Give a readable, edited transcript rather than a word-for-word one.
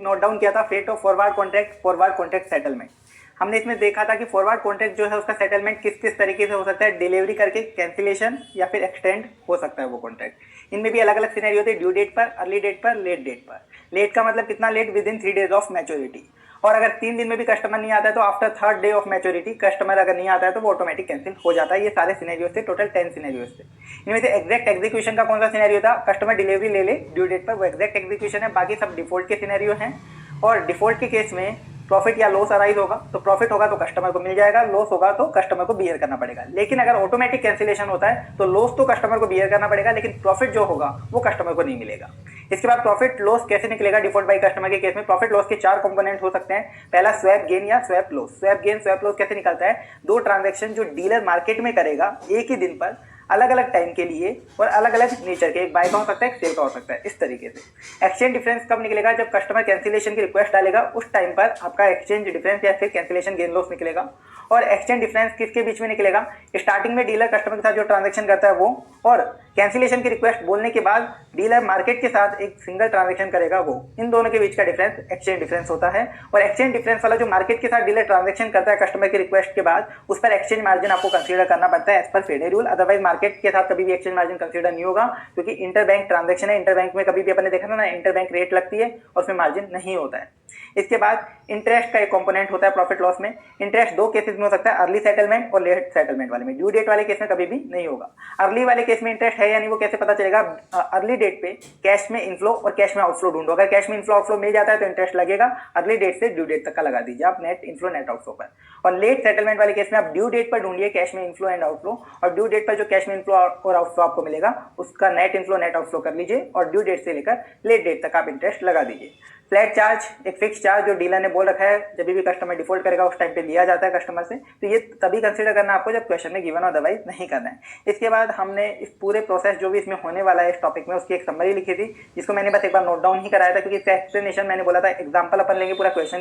Note down किया था fate of forward contract settlement. हमने इसमें देखा था कि फॉरवर्ड कॉन्ट्रैक्ट जो है उसका सेटलमेंट किस किस तरीके से हो सकता है, डिलीवरी करके, कैंसिलेशन या फिर एक्सटेंड हो सकता है वो कॉन्ट्रैक्ट। इनमें भी अलग अलग सिनेरियो होते हैं, ड्यू डेट पर, अर्ली डेट पर, लेट डेट पर। लेट का मतलब कितना late, within 3 days of maturity. और अगर 3 दिन में भी कस्टमर नहीं आता है तो after 3rd day of maturity customer अगर नहीं आता है तो वो ऑटोमेटिक कैंसिल हो जाता है। ये सारे सिनेरियो थे, टोटल 10 सिनेरियो थे। इनमें से एग्जैक्ट एग्जीक्यूशन का कौन सा सिनेरियो था, कस्टमर डिलीवरी ले ले ड्यू डेट पर, वो एग्जैक्ट एग्जीक्यूशन है। बाकी सब डिफॉल्ट के सिनेरियो हैं। और डिफॉल्ट के केस में प्रॉफिट या लॉस अराइज होगा तो प्रॉफिट होगा तो कस्टमर को मिल जाएगा, लॉस होगा तो कस्टमर को बियर करना पड़ेगा। लेकिन अगर ऑटोमेटिक कैंसिलेशन होता है तो लॉस तो कस्टमर को बियर करना पड़ेगा, लेकिन प्रॉफिट जो होगा वो कस्टमर को नहीं मिलेगा। इसके बाद प्रॉफिट लॉस कैसे निकलेगा डिफॉल्ट बाय कस्टमर के केस में। प्रॉफिट लॉस के 4 कंपोनेंट हो सकते हैं। पहला स्वैप गेन या swap loss. Swap gain swap loss कैसे निकलता है, 2 ट्रांजैक्शन जो डीलर मार्केट में करेगा एक ही दिन पर, अलग अलग टाइम के लिए और अलग अलग नेचर के, एक बाय का हो सकता है, एक सेल का हो सकता है, इस तरीके से। एक्सचेंज डिफरेंस कब निकलेगा, जब कस्टमर कैंसिलेशन की रिक्वेस्ट डालेगा उस टाइम पर आपका एक्सचेंज डिफरेंस या फिर कैंसिलेशन गेन लॉस निकलेगा। और एक्सचेंज डिफरेंस किसके बीच में निकलेगा, स्टार्टिंग में डीलर कस्टमर के साथ जो ट्रांजैक्शन करता है वो, और कैंसिलेशन की रिक्वेस्ट बोलने के बाद डीलर मार्केट के साथ एक सिंगल ट्रांजैक्शन करेगा वो, इन दोनों के बीच का डिफरेंस एक्सचेंज डिफरेंस होता है। और एक्सचेंज डिफरेंस वाला जो मार्केट के साथ डीलर ट्रांजैक्शन करता है कस्टमर की रिक्वेस्ट के बाद, उस पर एक्सचेंज मार्जिन आपको कंसीडर करना पड़ता है as per federal rule. Otherwise market के साथ कभी भी एक्सचेंज मार्जिन कंसीडर नहीं होगा, क्योंकि इंटर बैंक ट्रांजैक्शन है। इंटर बैंक में कभी भी अपन ने देखा था ना, इंटर बैंक रेट लगती है और उसमें मार्जिन नहीं होता है। इसके बाद इंटरेस्ट का एक कंपोनेंट होता है प्रॉफिट लॉस में। इंटरेस्ट 2 केसेस में हो सकता है, अर्ली सेटलमेंट और लेट सेटलमेंट वाले में। ड्यू डेट वाले केस में कभी भी नहीं होगा। अर्ली वाले केस में इंटरेस्ट है या नहीं वो कैसे पता चलेगा, अर्ली डेट पे कैश में इनफ्लो और कैश में आउटफ्लो ढूंढो। अगर कैश में इनफ्लो आउटफ्लो मिल जाता है तो इंटरेस्ट लगेगा। अर्ली डेट से ड्यू डेट तक का लगा दीजिए आप नेट इनफ्लो नेट आउटफ्लो पर। और लेट सेटलमेंट वाले केस में आप ड्यू डेट पर ढूंढिए कैश में इनफ्लो एंड आउटफ्लो, और ड्यू डेट पर जो कैश में इनफ्लो और आउटफ्लो आपको मिलेगा उसका नेट इनफ्लो नेट आउटफ्लो कर लीजिए, और ड्यू डेट से लेकर लेट डेट तक आप इंटरेस्ट लगा दीजिए। फ्लैट चार्ज, एक फिक्स चार्ज जो डीलर ने बोल रखा है जब भी कस्टमर डिफॉल्ट करेगा उस टाइम पे लिया जाता है कस्टमर से, तो ये तभी कंसीडर करना आपको जब क्वेश्चन में गिवन, अदरवाइज नहीं करना है। इसके बाद हमने इस पूरे प्रोसेस जो भी इसमें होने वाला है इस टॉपिक में, उसकी एक समरी लिखी थी, जिसको मैंने बस एक बार नोट डाउन ही कराया था, क्योंकि इसका एक्सप्लेनेशन मैंने बोला था एग्जाम्पल अपन लेंगे पूरा क्वेश्चन